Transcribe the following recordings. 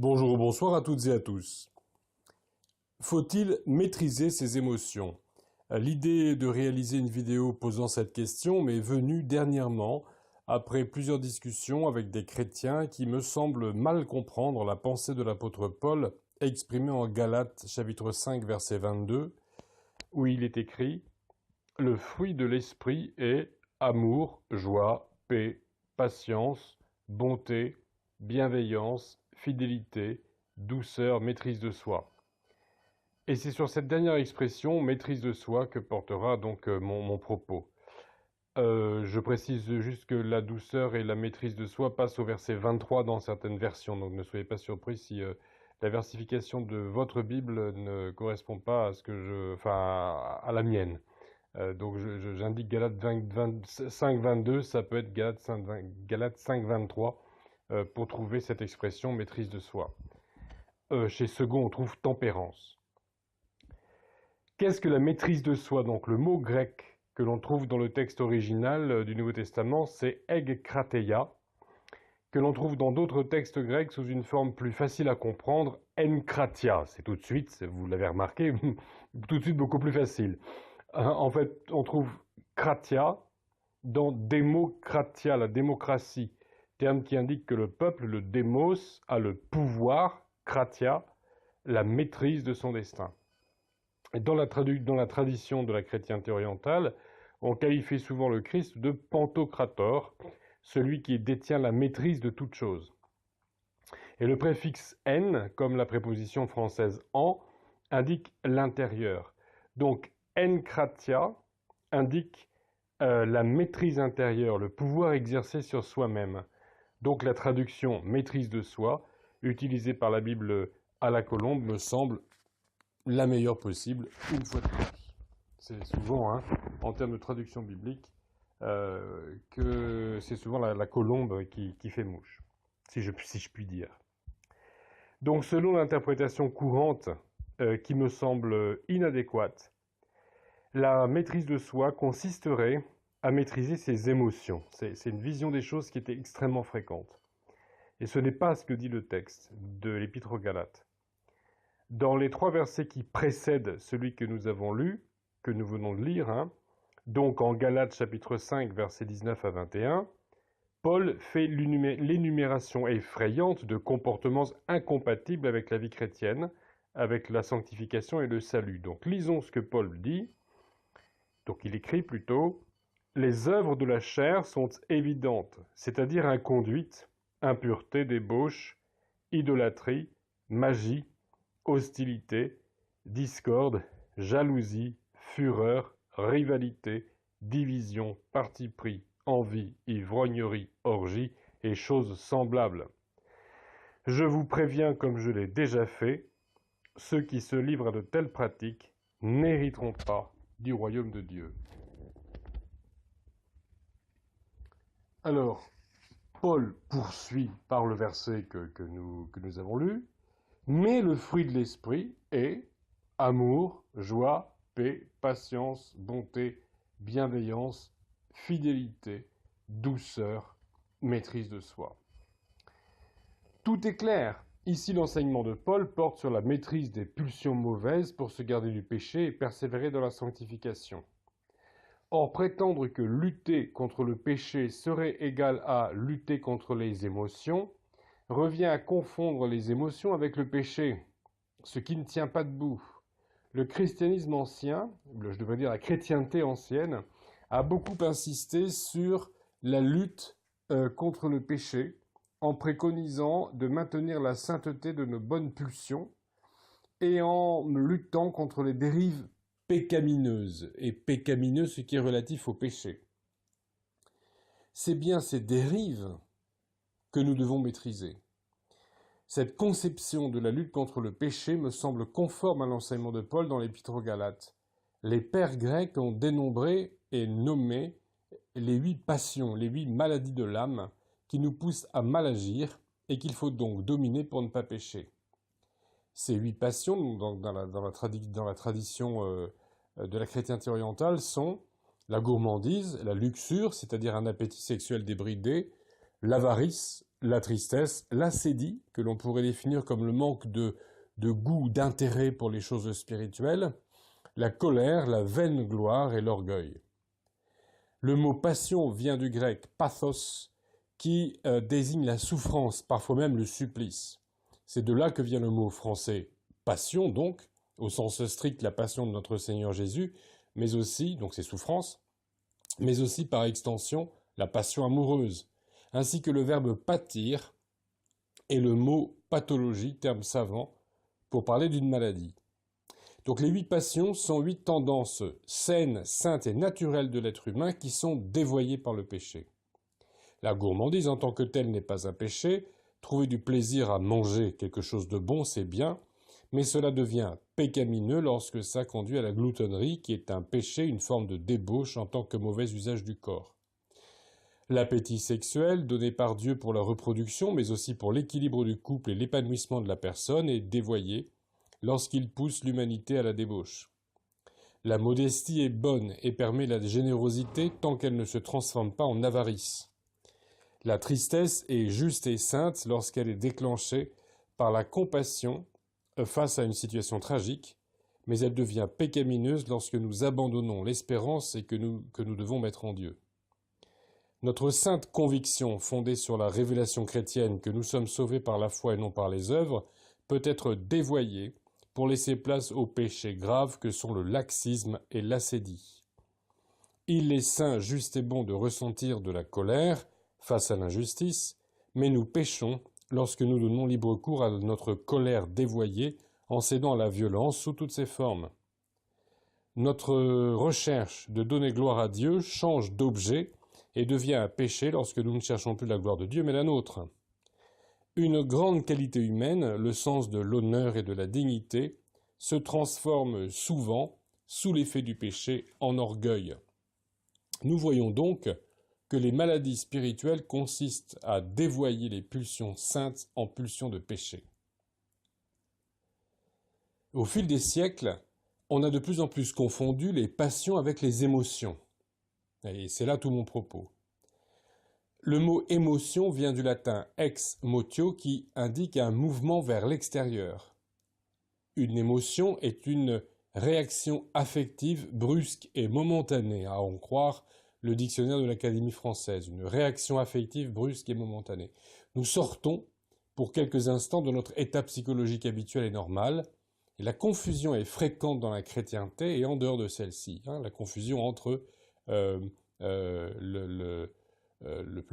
Bonjour ou bonsoir à toutes et à tous. Faut-il maîtriser ses émotions? L'idée de réaliser une vidéo posant cette question m'est venue dernièrement après plusieurs discussions avec des chrétiens qui me semblent mal comprendre la pensée de l'apôtre Paul exprimée en Galates chapitre 5 verset 22 où il est écrit « Le fruit de l'esprit est amour, joie, paix, patience, bonté, bienveillance, fidélité, douceur, maîtrise de soi. » Et c'est sur cette dernière expression, maîtrise de soi, que portera donc mon propos. Je précise juste que la douceur et la maîtrise de soi passent au verset 23 dans certaines versions, donc ne soyez pas surpris si la versification de votre Bible ne correspond pas à ce que à la mienne. Donc j'indique Galates 5, 22, ça peut être Galates 5, 23 pour trouver cette expression maîtrise de soi. Chez Second, on trouve tempérance. Qu'est-ce que la maîtrise de soi? Donc le mot grec que l'on trouve dans le texte original du Nouveau Testament, c'est egkrateia, que l'on trouve dans d'autres textes grecs sous une forme plus facile à comprendre, enkratia. C'est tout de suite, vous l'avez remarqué, tout de suite beaucoup plus facile. En fait, on trouve kratia dans démocratia, la démocratie, terme qui indique que le peuple, le démos, a le pouvoir, kratia, la maîtrise de son destin. Et dans la tradition de la chrétienté orientale, on qualifie souvent le Christ de pantocrator, celui qui détient la maîtrise de toute chose. Et le préfixe en, comme la préposition française en, indique l'intérieur. Donc enkratia indique la maîtrise intérieure, le pouvoir exercé sur soi-même. Donc la traduction maîtrise de soi, utilisée par la Bible à la colombe, me semble la meilleure possible, une fois de plus. C'est souvent, en termes de traduction biblique, que c'est souvent la colombe qui fait mouche, si je puis dire. Donc selon l'interprétation courante, qui me semble inadéquate, la maîtrise de soi consisterait à maîtriser ses émotions. C'est une vision des choses qui était extrêmement fréquente. Et ce n'est pas ce que dit le texte de l'Épître aux Galates. Dans les 3 versets qui précèdent celui que nous avons lu, que nous venons de lire, donc en Galates chapitre 5, versets 19 à 21, Paul fait l'énumération effrayante de comportements incompatibles avec la vie chrétienne, avec la sanctification et le salut. Donc lisons ce que Paul dit. Donc il écrit plutôt « Les œuvres de la chair sont évidentes, c'est-à-dire inconduite, impureté, débauche, idolâtrie, magie, hostilité, discorde, jalousie, fureur, rivalité, division, parti pris, envie, ivrognerie, orgie et choses semblables. Je vous préviens, comme je l'ai déjà fait, ceux qui se livrent à de telles pratiques n'hériteront pas du royaume de Dieu. » Alors, Paul poursuit par le verset que nous avons lu. Mais le fruit de l'esprit est amour, joie, paix, patience, bonté, bienveillance, fidélité, douceur, maîtrise de soi. Tout est clair. Ici, l'enseignement de Paul porte sur la maîtrise des pulsions mauvaises pour se garder du péché et persévérer dans la sanctification. Or, prétendre que lutter contre le péché serait égal à lutter contre les émotions revient à confondre les émotions avec le péché, ce qui ne tient pas debout. Le christianisme ancien, je devrais dire la chrétienté ancienne, a beaucoup insisté sur la lutte contre le péché, en préconisant de maintenir la sainteté de nos bonnes pulsions et en luttant contre les dérives pécamineuses, et pécamineux ce qui est relatif au péché. C'est bien ces dérives que nous devons maîtriser. Cette conception de la lutte contre le péché me semble conforme à l'enseignement de Paul dans l'Épître aux Galates. Les pères grecs ont dénombré et nommé les 8 passions, les 8 maladies de l'âme qui nous poussent à mal agir et qu'il faut donc dominer pour ne pas pécher. Ces 8 passions, dans la tradition de la chrétienté orientale, sont la gourmandise, la luxure, c'est-à-dire un appétit sexuel débridé, l'avarice, la tristesse, l'acédie, que l'on pourrait définir comme le manque de goût, d'intérêt pour les choses spirituelles, la colère, la vaine gloire et l'orgueil. Le mot passion vient du grec pathos, qui désigne la souffrance, parfois même le supplice. C'est de là que vient le mot français passion, donc, au sens strict la passion de notre Seigneur Jésus, mais aussi, donc c'est souffrance, mais aussi par extension la passion amoureuse, ainsi que le verbe pâtir et le mot pathologie, terme savant, pour parler d'une maladie. Donc les 8 passions sont 8 tendances saines, saintes et naturelles de l'être humain qui sont dévoyées par le péché. La gourmandise en tant que telle n'est pas un péché, trouver du plaisir à manger quelque chose de bon, c'est bien, mais cela devient pécamineux lorsque ça conduit à la gloutonnerie, qui est un péché, une forme de débauche en tant que mauvais usage du corps. L'appétit sexuel, donné par Dieu pour la reproduction, mais aussi pour l'équilibre du couple et l'épanouissement de la personne, est dévoyé lorsqu'il pousse l'humanité à la débauche. La modestie est bonne et permet la générosité tant qu'elle ne se transforme pas en avarice. La tristesse est juste et sainte lorsqu'elle est déclenchée par la compassion face à une situation tragique, mais elle devient pécamineuse lorsque nous abandonnons l'espérance et que nous devons mettre en Dieu. Notre sainte conviction, fondée sur la révélation chrétienne que nous sommes sauvés par la foi et non par les œuvres, peut être dévoyée pour laisser place aux péchés graves que sont le laxisme et l'acédie. Il est sain, juste et bon de ressentir de la colère face à l'injustice, mais nous péchons lorsque nous donnons libre cours à notre colère dévoyée en cédant à la violence sous toutes ses formes. Notre recherche de donner gloire à Dieu change d'objet et devient un péché lorsque nous ne cherchons plus la gloire de Dieu mais la nôtre. Une grande qualité humaine, le sens de l'honneur et de la dignité, se transforme souvent, sous l'effet du péché, en orgueil. Nous voyons donc que les maladies spirituelles consistent à dévoyer les pulsions saintes en pulsions de péché. Au fil des siècles, on a de plus en plus confondu les passions avec les émotions. Et c'est là tout mon propos. Le mot émotion vient du latin ex motio qui indique un mouvement vers l'extérieur. Une émotion est une réaction affective brusque et momentanée, à en croire le dictionnaire de l'Académie française, une réaction affective brusque et momentanée. Nous sortons pour quelques instants de notre état psychologique habituel et normal, et la confusion est fréquente dans la chrétienté et en dehors de celle-ci, la confusion entre le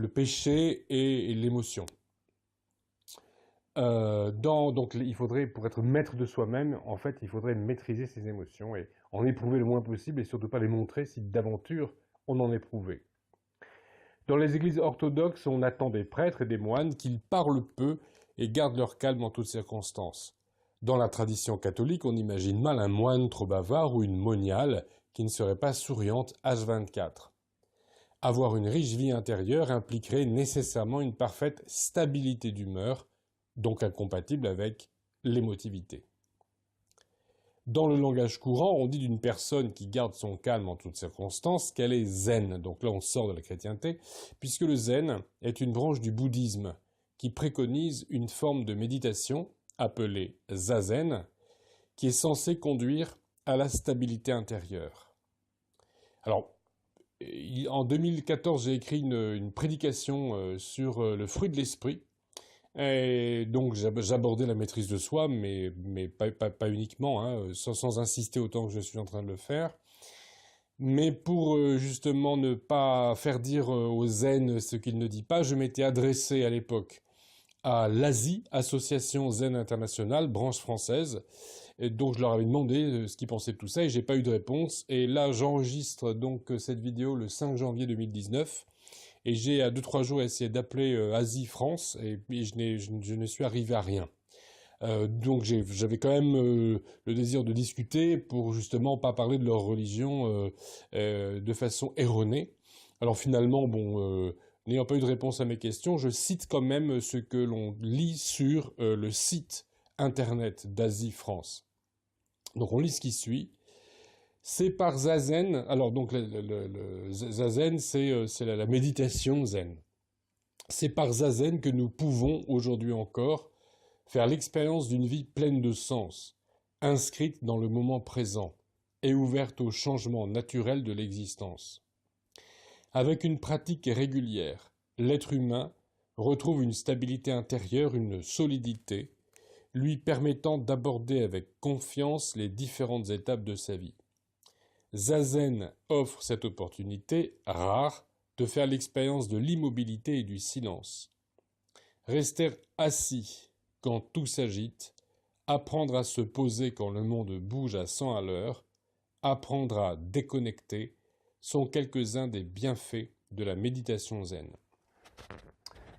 péché et l'émotion. Donc il faudrait, pour être maître de soi-même, en fait, il faudrait maîtriser ses émotions et en éprouver le moins possible et surtout pas les montrer si d'aventure on en éprouvait. Dans les églises orthodoxes, on attend des prêtres et des moines qu'ils parlent peu et gardent leur calme en toutes circonstances. Dans la tradition catholique, on imagine mal un moine trop bavard ou une moniale qui ne serait pas souriante H24. Avoir une riche vie intérieure impliquerait nécessairement une parfaite stabilité d'humeur, donc incompatible avec l'émotivité. Dans le langage courant, on dit d'une personne qui garde son calme en toutes circonstances qu'elle est zen. Donc là, on sort de la chrétienté, puisque le zen est une branche du bouddhisme qui préconise une forme de méditation appelée zazen, qui est censée conduire à la stabilité intérieure. Alors, en 2014, j'ai écrit une prédication sur le fruit de l'esprit. Et donc j'abordais la maîtrise de soi, mais pas uniquement, sans insister autant que je suis en train de le faire. Mais pour justement ne pas faire dire au zen ce qu'il ne dit pas, je m'étais adressé à l'époque à l'ASI, Association Zen Internationale, branche française. Et donc je leur avais demandé ce qu'ils pensaient de tout ça et j'ai pas eu de réponse. Et là j'enregistre donc cette vidéo le 5 janvier 2019. Et j'ai à 2-3 jours essayé d'appeler Asie France et puis je ne suis arrivé à rien. Donc j'avais quand même le désir de discuter pour justement pas parler de leur religion de façon erronée. Alors finalement, n'ayant pas eu de réponse à mes questions, je cite quand même ce que l'on lit sur le site internet d'Asie France. Donc on lit ce qui suit. C'est par Zazen, alors donc le Zazen, c'est la méditation zen. C'est par Zazen que nous pouvons, aujourd'hui encore, faire l'expérience d'une vie pleine de sens, inscrite dans le moment présent et ouverte au changement naturel de l'existence. Avec une pratique régulière, l'être humain retrouve une stabilité intérieure, une solidité, lui permettant d'aborder avec confiance les différentes étapes de sa vie. Zazen offre cette opportunité rare de faire l'expérience de l'immobilité et du silence. Rester assis quand tout s'agite, apprendre à se poser quand le monde bouge à 100 à l'heure, apprendre à déconnecter sont quelques-uns des bienfaits de la méditation zen.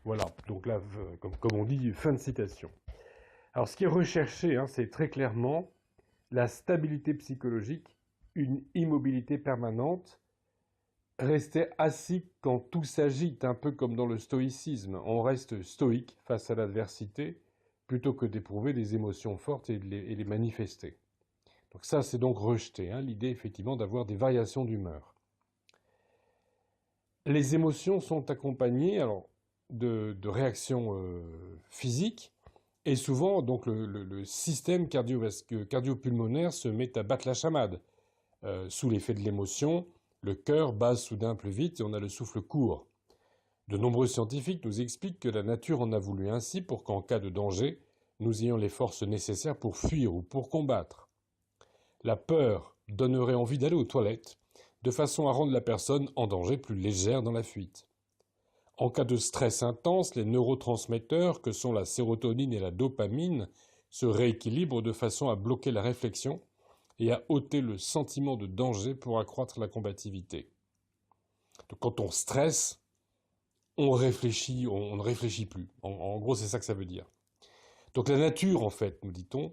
Voilà, donc là, comme on dit, fin de citation. Alors ce qui est recherché, c'est très clairement la stabilité psychologique, une immobilité permanente, rester assis quand tout s'agite, un peu comme dans le stoïcisme. On reste stoïque face à l'adversité, plutôt que d'éprouver des émotions fortes et les manifester. Donc ça, c'est donc rejeté, l'idée effectivement d'avoir des variations d'humeur. Les émotions sont accompagnées de réactions physiques, et souvent donc le système cardio-pulmonaire se met à battre la chamade. Sous l'effet de l'émotion, le cœur bat soudain plus vite et on a le souffle court. De nombreux scientifiques nous expliquent que la nature en a voulu ainsi pour qu'en cas de danger, nous ayons les forces nécessaires pour fuir ou pour combattre. La peur donnerait envie d'aller aux toilettes, de façon à rendre la personne en danger plus légère dans la fuite. En cas de stress intense, les neurotransmetteurs, que sont la sérotonine et la dopamine, se rééquilibrent de façon à bloquer la réflexion et à ôter le sentiment de danger pour accroître la combativité. Donc, quand on stresse, on ne réfléchit plus. En gros, c'est ça que ça veut dire. Donc la nature, en fait, nous dit-on,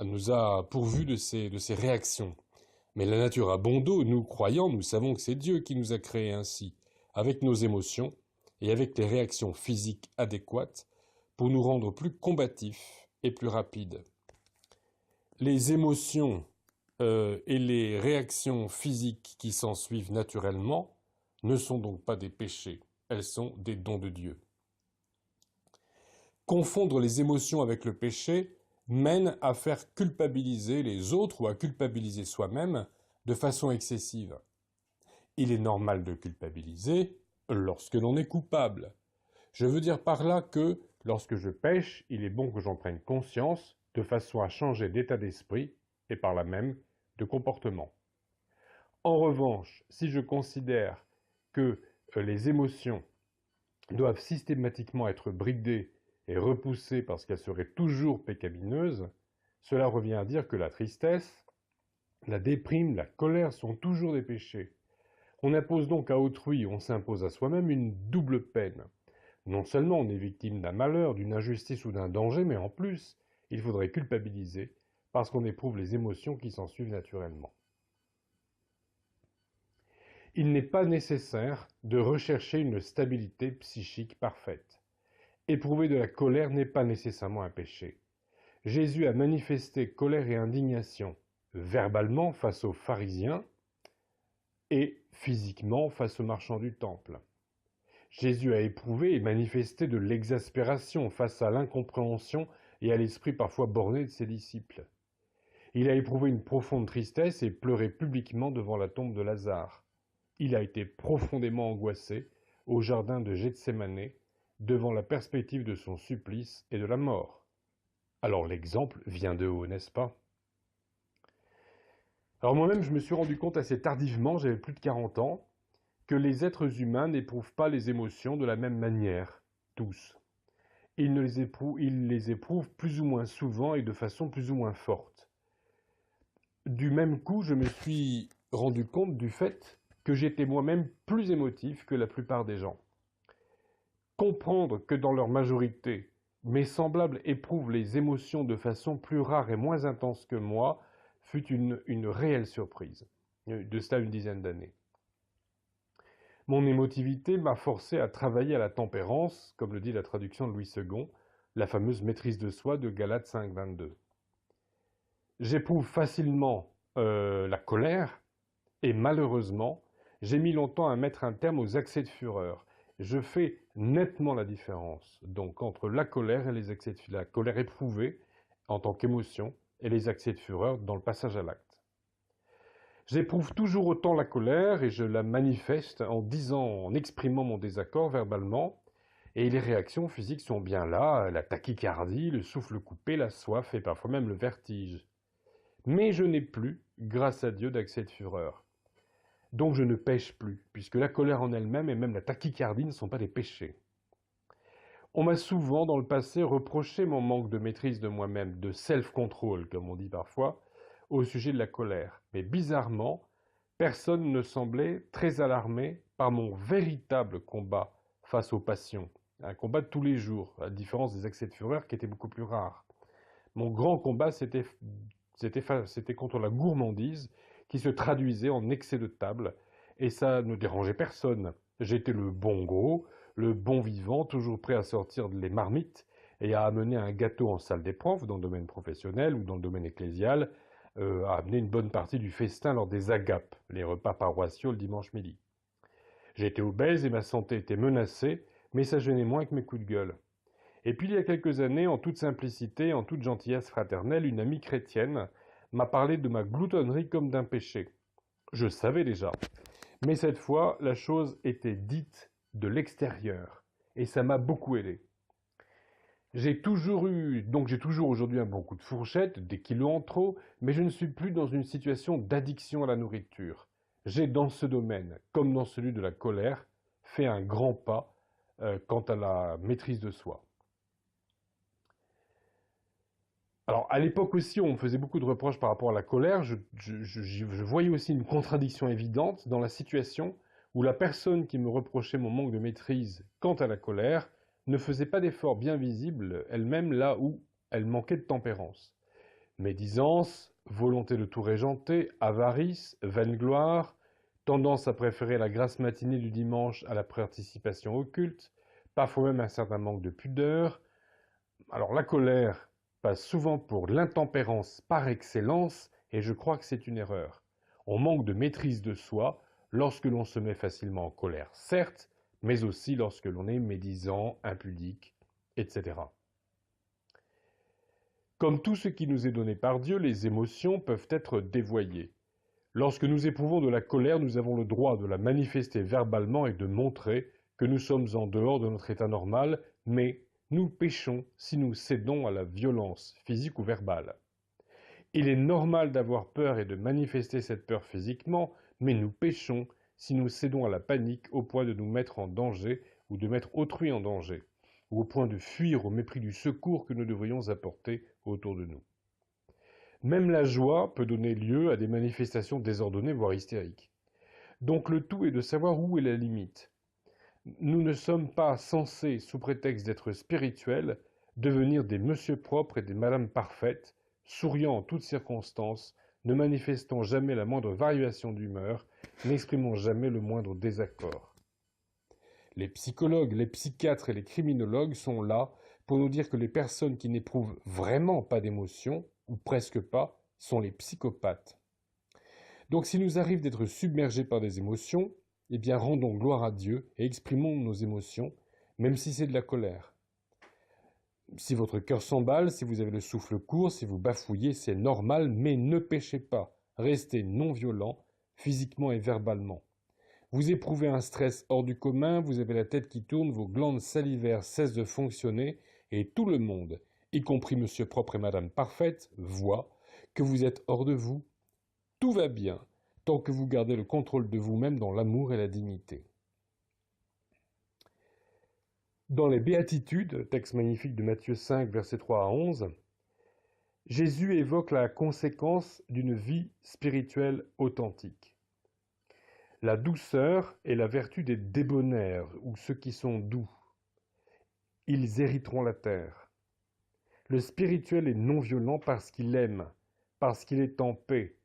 nous a pourvu de ces réactions. Mais la nature a bon dos, nous croyants, nous savons que c'est Dieu qui nous a créés ainsi, avec nos émotions et avec les réactions physiques adéquates, pour nous rendre plus combatifs et plus rapides. Les émotions et les réactions physiques qui s'en suivent naturellement ne sont donc pas des péchés, elles sont des dons de Dieu. Confondre les émotions avec le péché mène à faire culpabiliser les autres ou à culpabiliser soi-même de façon excessive. Il est normal de culpabiliser lorsque l'on est coupable. Je veux dire par là que lorsque je pêche, il est bon que j'en prenne conscience de façon à changer d'état d'esprit et par là même de comportement. En revanche, si je considère que les émotions doivent systématiquement être bridées et repoussées parce qu'elles seraient toujours pécamineuses, cela revient à dire que la tristesse, la déprime, la colère sont toujours des péchés. On impose donc à autrui, on s'impose à soi-même une double peine. Non seulement on est victime d'un malheur, d'une injustice ou d'un danger, mais en plus, il faudrait culpabiliser parce qu'on éprouve les émotions qui s'en suivent naturellement. Il n'est pas nécessaire de rechercher une stabilité psychique parfaite. Éprouver de la colère n'est pas nécessairement un péché. Jésus a manifesté colère et indignation, verbalement face aux pharisiens et physiquement face aux marchands du temple. Jésus a éprouvé et manifesté de l'exaspération face à l'incompréhension et à l'esprit parfois borné de ses disciples. Il a éprouvé une profonde tristesse et pleuré publiquement devant la tombe de Lazare. Il a été profondément angoissé au jardin de Gethsémane devant la perspective de son supplice et de la mort. Alors l'exemple vient de haut, n'est-ce pas? Alors moi-même, je me suis rendu compte assez tardivement, j'avais plus de 40 ans, que les êtres humains n'éprouvent pas les émotions de la même manière, tous. Ils les éprouvent plus ou moins souvent et de façon plus ou moins forte. Du même coup, je me suis rendu compte du fait que j'étais moi-même plus émotif que la plupart des gens. Comprendre que dans leur majorité, mes semblables éprouvent les émotions de façon plus rare et moins intense que moi fut une réelle surprise, de cela une dizaine d'années. Mon émotivité m'a forcé à travailler à la tempérance, comme le dit la traduction de Louis II, la fameuse maîtrise de soi de Galates 5, 22. J'éprouve facilement la colère, et malheureusement, j'ai mis longtemps à mettre un terme aux accès de fureur. je fais nettement la différence donc entre la colère et les excès de la colère éprouvée en tant qu'émotion et les accès de fureur dans le passage à l'acte. J'éprouve toujours autant la colère et je la manifeste en disant, en exprimant mon désaccord verbalement, et les réactions physiques sont bien là, la tachycardie, le souffle coupé, la soif et parfois même le vertige. Mais je n'ai plus, grâce à Dieu, d'accès de fureur. Donc je ne pêche plus, puisque la colère en elle-même et même la tachycardie ne sont pas des péchés. On m'a souvent dans le passé reproché mon manque de maîtrise de moi-même, de self-control, comme on dit parfois, au sujet de la colère. Mais bizarrement, personne ne semblait très alarmé par mon véritable combat face aux passions. Un combat de tous les jours, à la différence des accès de fureur qui étaient beaucoup plus rares. Mon grand combat, c'était contre la gourmandise qui se traduisait en excès de table, et ça ne dérangeait personne. J'étais le bon gros, le bon vivant, toujours prêt à sortir les marmites et à amener un gâteau en salle des profs, dans le domaine professionnel ou dans le domaine ecclésial, à amener une bonne partie du festin lors des agapes, les repas paroissiaux le dimanche midi. J'étais obèse et ma santé était menacée, mais ça gênait moins que mes coups de gueule. Et puis il y a quelques années, en toute simplicité, en toute gentillesse fraternelle, une amie chrétienne m'a parlé de ma gloutonnerie comme d'un péché. Je savais déjà. Mais cette fois, la chose était dite de l'extérieur. Et ça m'a beaucoup aidé. J'ai toujours aujourd'hui un bon coup de fourchette, des kilos en trop, mais je ne suis plus dans une situation d'addiction à la nourriture. J'ai dans ce domaine, comme dans celui de la colère, fait un grand pas quant à la maîtrise de soi. Alors, à l'époque aussi, on me faisait beaucoup de reproches par rapport à la colère. Je voyais aussi une contradiction évidente dans la situation où la personne qui me reprochait mon manque de maîtrise quant à la colère ne faisait pas d'efforts bien visibles elle-même là où elle manquait de tempérance. Médisance, volonté de tout régenter, avarice, vaine gloire, tendance à préférer la grasse matinée du dimanche à la participation au culte, parfois même un certain manque de pudeur. Alors la colère passe souvent pour l'intempérance par excellence, et je crois que c'est une erreur. On manque de maîtrise de soi lorsque l'on se met facilement en colère, certes, mais aussi lorsque l'on est médisant, impudique, etc. Comme tout ce qui nous est donné par Dieu, les émotions peuvent être dévoyées. Lorsque nous éprouvons de la colère, nous avons le droit de la manifester verbalement et de montrer que nous sommes en dehors de notre état normal, mais nous péchons si nous cédons à la violence physique ou verbale. Il est normal d'avoir peur et de manifester cette peur physiquement, mais nous péchons si nous cédons à la panique au point de nous mettre en danger ou de mettre autrui en danger, ou au point de fuir au mépris du secours que nous devrions apporter autour de nous. Même la joie peut donner lieu à des manifestations désordonnées, voire hystériques. Donc le tout est de savoir où est la limite. Nous ne sommes pas censés, sous prétexte d'être spirituels, devenir des monsieur propres et des madame parfaites, souriant en toutes circonstances, ne manifestant jamais la moindre variation d'humeur, n'exprimant jamais le moindre désaccord. Les psychologues, les psychiatres et les criminologues sont là pour nous dire que les personnes qui n'éprouvent vraiment pas d'émotion, ou presque pas, sont les psychopathes. Donc s'il nous arrive d'être submergés par des émotions, eh bien rendons gloire à Dieu et exprimons nos émotions, même si c'est de la colère. Si votre cœur s'emballe, si vous avez le souffle court, si vous bafouillez, c'est normal, mais ne péchez pas. Restez non violent, physiquement et verbalement. Vous éprouvez un stress hors du commun, vous avez la tête qui tourne, vos glandes salivaires cessent de fonctionner, et tout le monde, y compris Monsieur Propre et Madame Parfaite, voit que vous êtes hors de vous. Tout va bien, tant que vous gardez le contrôle de vous-même dans l'amour et la dignité. Dans les Béatitudes, texte magnifique de Matthieu 5, versets 3 à 11, Jésus évoque la conséquence d'une vie spirituelle authentique. La douceur est la vertu des débonnaires, ou ceux qui sont doux. Ils hériteront la terre. Le spirituel est non violent parce qu'il aime, parce qu'il est en paix,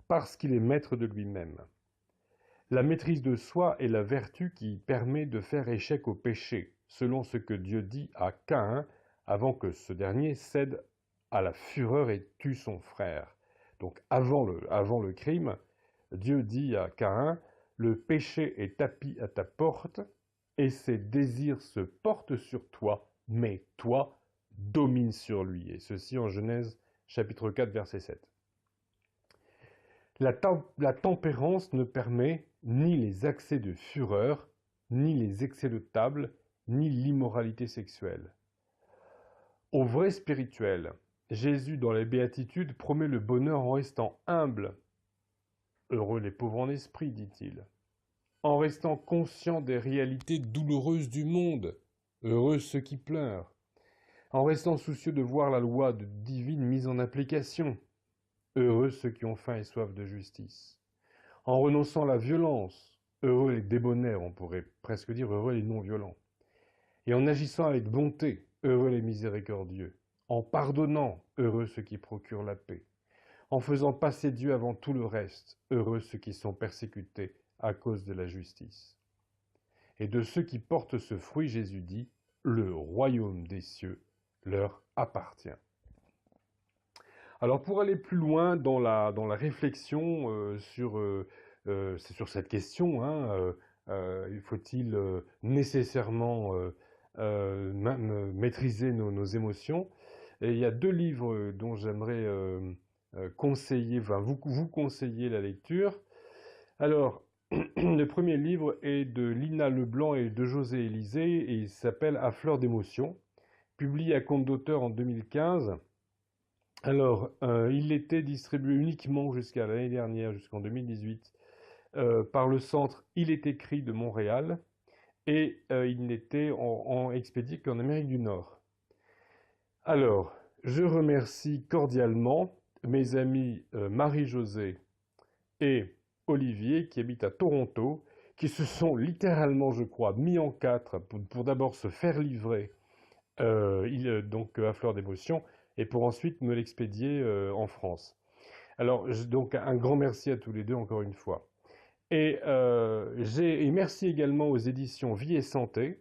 parce qu'il est maître de lui-même. La maîtrise de soi est la vertu qui permet de faire échec au péché, selon ce que Dieu dit à Caïn avant que ce dernier cède à la fureur et tue son frère. Donc avant le crime, Dieu dit à Caïn, le péché est tapi à ta porte, et ses désirs se portent sur toi, mais toi domines sur lui. Et ceci en Genèse chapitre 4, verset 7. La tempérance ne permet ni les accès de fureur, ni les excès de table, ni l'immoralité sexuelle. Au vrai spirituel, Jésus, dans les béatitudes, promet le bonheur en restant humble. Heureux les pauvres en esprit, dit-il. En restant conscient des réalités douloureuses du monde. Heureux ceux qui pleurent. En restant soucieux de voir la loi divine mise en application. Heureux ceux qui ont faim et soif de justice. En renonçant à la violence. Heureux les débonnaires, on pourrait presque dire heureux les non-violents. Et en agissant avec bonté. Heureux les miséricordieux. En pardonnant. Heureux ceux qui procurent la paix. En faisant passer Dieu avant tout le reste. Heureux ceux qui sont persécutés à cause de la justice. Et de ceux qui portent ce fruit, Jésus dit, le royaume des cieux leur appartient. Alors pour aller plus loin dans la réflexion sur cette question, faut-il nécessairement maîtriser nos émotions? Et il y a 2 livres dont j'aimerais conseiller, vous conseiller la lecture. Alors, le premier livre est de Lina Leblanc et de José Élisée et il s'appelle À fleur d'émotion, publié à compte d'auteur en 2015. Alors, il était distribué uniquement jusqu'à l'année dernière, jusqu'en 2018, par le centre Il est écrit de Montréal et il n'était expédié qu'en Amérique du Nord. Alors, je remercie cordialement mes amis Marie-Josée et Olivier, qui habitent à Toronto, qui se sont littéralement, je crois, mis en 4 pour d'abord se faire livrer donc à fleur d'émotion, et pour ensuite me l'expédier en France. Alors, donc un grand merci à tous les deux, encore une fois. Et merci également aux éditions Vie et Santé,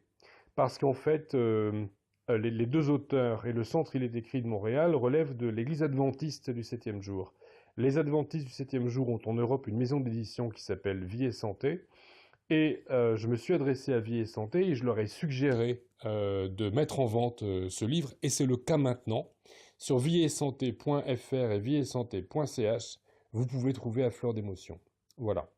parce qu'en fait, les 2 auteurs et le centre Il est écrit de Montréal relèvent de l'Église adventiste du 7e jour. Les adventistes du 7e jour ont en Europe une maison d'édition qui s'appelle Vie et Santé. Et je me suis adressé à Vie et Santé et je leur ai suggéré de mettre en vente ce livre. Et c'est le cas maintenant. Sur vieetsanté.fr et vieetsanté.ch, vous pouvez trouver À fleur d'émotion. Voilà.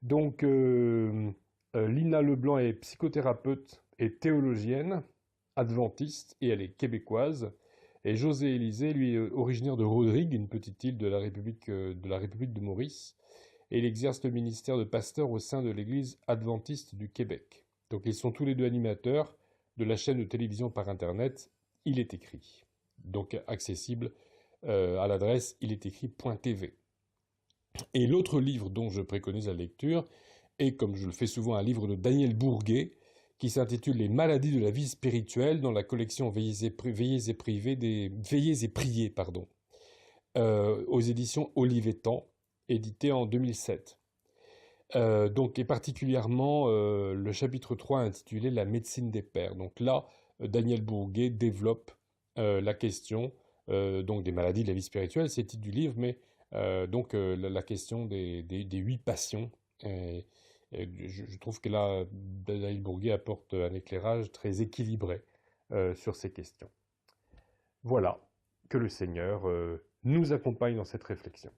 Donc, Lina Leblanc est psychothérapeute et théologienne, adventiste, et elle est québécoise. Et José Élisée, lui, est originaire de Rodrigue, une petite île de la République de Maurice, et il exerce le ministère de pasteur au sein de l'Église adventiste du Québec. Donc ils sont tous les 2 animateurs de la chaîne de télévision par Internet Il est écrit, donc accessible à l'adresse ilestécrit.tv. Et l'autre livre dont je préconise la lecture est, comme je le fais souvent, un livre de Daniel Bourguet, qui s'intitule Les maladies de la vie spirituelle dans la collection Veillez et priez, aux éditions Olivetan, édité en 2007. Donc, et particulièrement le chapitre 3 intitulé La médecine des pères. Donc là, Daniel Bourguet développe la question donc des maladies de la vie spirituelle, c'est le titre du livre, mais la question des 8 passions. Je trouve que là, Daniel Bourguet apporte un éclairage très équilibré sur ces questions. Voilà, que le Seigneur nous accompagne dans cette réflexion.